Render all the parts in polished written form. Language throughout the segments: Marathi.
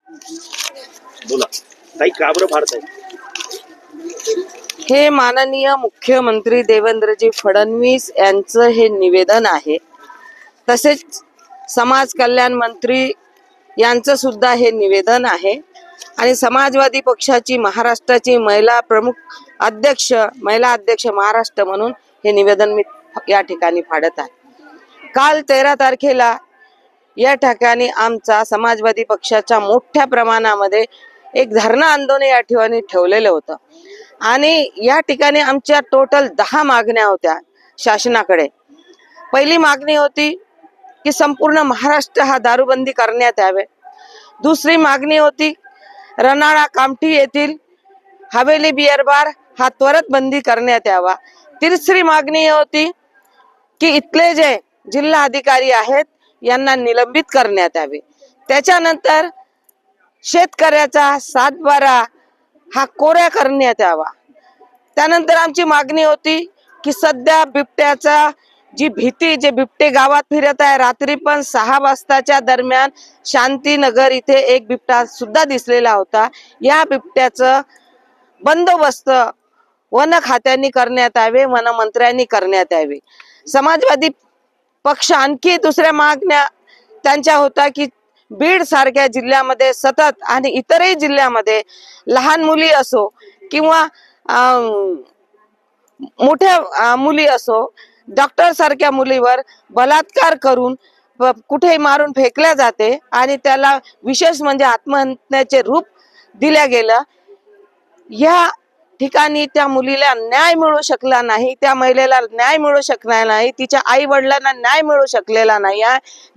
बोला काही का बरं भारत आहे? हे माननीय मुख्यमंत्री देवेंद्रजी फडणवीस यांचं हे निवेदन आहे. तसेच समाज कल्याण मंत्री यांचं सुद्धा हे निवेदन आहे आणि समाजवादी पक्षाची महाराष्ट्राची महिला अध्यक्ष महाराष्ट्र म्हणून हे निवेदन मी या ठिकाणी फाडत आहे. काल 13 तारखेला या ठिकाणी आमचा समाजवादी पक्षाच्या मोठ्या प्रमाणामध्ये एक धरणं आंदोलन या ठिकाणी ठेवलेलं होतं आणि या ठिकाणी आमच्या टोटल 10 मागण्या होत्या शासनाकडे. पहिली मागणी होती की संपूर्ण महाराष्ट्र हा दारूबंदी करण्यात यावे. दुसरी मागणी होती रनाळा कामठी येथील हवेली बियर बार हा त्वरित बंदी करण्यात यावा. तिसरी मागणी होती की इथले जे जिल्हा अधिकारी आहेत यांना निलंबित करण्यात यावे. त्याच्यानंतर शेतकऱ्याचा 7/12 हा कोऱ्या करण्यात यावा. त्यानंतर आमची मागणी होती की सध्या बिबट्याचा जी भीती जे बिबटे गावात फिरत आहे, रात्री पण 6 वाजताच्या दरम्यान शांतीनगर इथे एक बिबटा सुद्धा दिसलेला होता. या बिबट्याचं बंदोबस्त वन खात्याने करण्यात यावे, वनमंत्र्यांनी करण्यात यावे. समाजवादी पक्ष आणखी दुसऱ्या मागण्या त्यांच्या होता की बीड सारख्या जिल्ह्यामध्ये सतत आणि इतरही जिल्ह्यामध्ये लहान मुली असो किंवा मोठ्या मुली असो, डॉक्टर सारख्या मुलीवर बलात्कार करून कुठेही मारून फेकल्या जाते आणि त्याला विशेष म्हणजे आत्महत्येचे रूप दिल्या गेलं. या ठिकाणी त्या मुलीला न्याय मिळू शकला नाही, त्या महिलेला न्याय मिळू शकला नाही, तिच्या आई वडिलांना न्याय मिळू शकलेला नाही.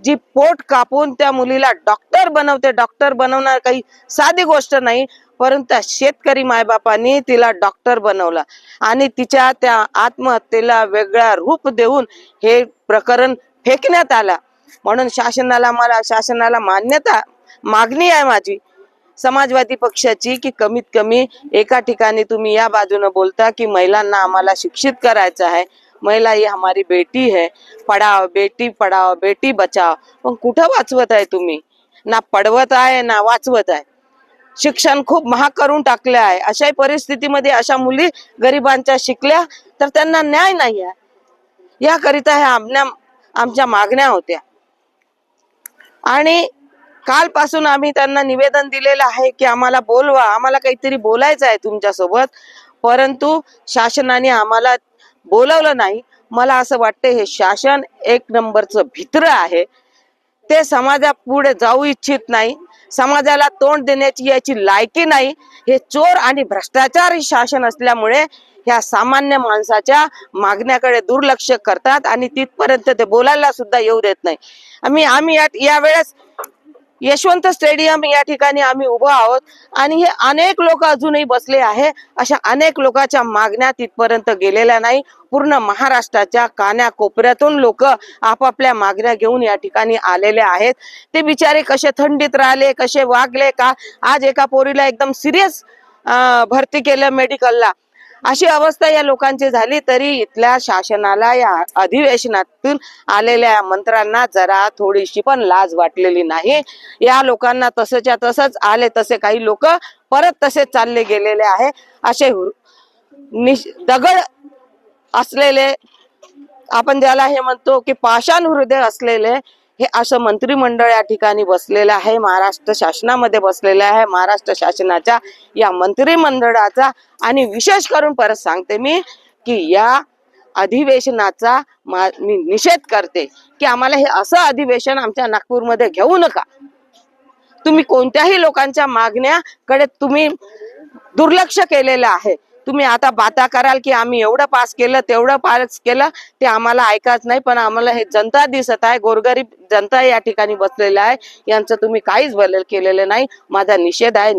जी पोट कापून त्या मुलीला डॉक्टर बनवते, डॉक्टर बनवणं काही साधी गोष्ट नाही, परंतु शेतकरी मायबापांनी तिला डॉक्टर बनवलं आणि तिच्या त्या आत्महत्येला वेगळा रूप देऊन हे प्रकरण फेकण्यात आलं. म्हणून शासनाला मागणी आहे माझी समाजवादी पक्षाची की कमीत कमी एका ठिकाणी तुम्ही या बाजूने बोलता की महिलांना आम्हाला शिक्षित करायचं आहे, महिला ही हमारी बेटी है, पढ़ाओ बेटी बचाओ. पण कुठं वाचवत आहे तुम्ही? ना पडवत आहे ना वाचवत आहे. शिक्षण खूप महाग करून टाकले आहे. अशा परिस्थितीमध्ये अशा मुली गरिबांच्या शिकल्या तर त्यांना न्याय नाही आहे. याकरिता ह्या आमच्या मागण्या होत्या आणि कालपासून आम्ही त्यांना निवेदन दिलेलं आहे की आम्हाला बोलवा, आम्हाला काहीतरी बोलायचं आहे तुमच्यासोबत. परंतु शासनाने आम्हाला बोलवलं नाही. मला असं वाटतं हे शासन एक नंबरचं भित्र आहे. ते समाजापुढे जाऊ इच्छित नाही, समाजाला तोंड देण्याची याची लायकी नाही. हे चोर आणि भ्रष्टाचारी शासन असल्यामुळे ह्या सामान्य माणसाच्या मागण्याकडे दुर्लक्ष करतात आणि तिथपर्यंत ते बोलायला सुद्धा येऊ देत नाही. आम्ही यावेळेस यशवंत स्टेडियम या ठिकाणी आम्ही उभं आहोत आणि हे अनेक लोक अजूनही बसले आहे. अशा अनेक लोकांच्या मागण्या तिथपर्यंत गेलेल्या नाही. पूर्ण महाराष्ट्राच्या कान्याकोपऱ्यातून लोक आपापल्या मागण्या घेऊन या ठिकाणी आलेले आहेत. ते बिचारे कसे थंडीत राहिले, कसे वागले का? आज एका पोरीला एकदम सिरियस भरती केलं मेडिकलला. अशी अवस्था या लोकांची झाली तरी इथल्या शासनाला या अधिवेशनातून आलेल्या मंत्र्यांना जरा थोडीशी पण लाज वाटलेली नाही. या लोकांना तसंच्या तसंच आले तसे काही लोक परत तसेच चालले गेलेले आहे. असे दगड असलेले, आपण ज्याला हे म्हणतो की पाषाण हृदय असलेले हे असं मंत्रिमंडळ या ठिकाणी बसलेलं आहे, महाराष्ट्र शासनामध्ये बसलेलं आहे. महाराष्ट्र शासनाच्या या मंत्रिमंडळाचा आणि विशेष करून परत सांगते मी की या अधिवेशनाचा मी निषेध करते की आम्हाला हे असं अधिवेशन आमच्या नागपूरमध्ये घेऊ नका. तुम्ही कोणत्याही लोकांच्या मागण्याकडे तुम्ही दुर्लक्ष केलेलं आहे. तुम्ही आता बाता कराल की आम्ही एवढं पास केलं तेवढं पास केलं, ते आम्हाला ऐकायचं नाही. पण आम्हाला हे जनता दिसत आहे, गोरगरीब जनता या ठिकाणी बसलेला आहे, यांचं तुम्ही काहीच बदल केलेलं नाही. माझा निषेध आहे.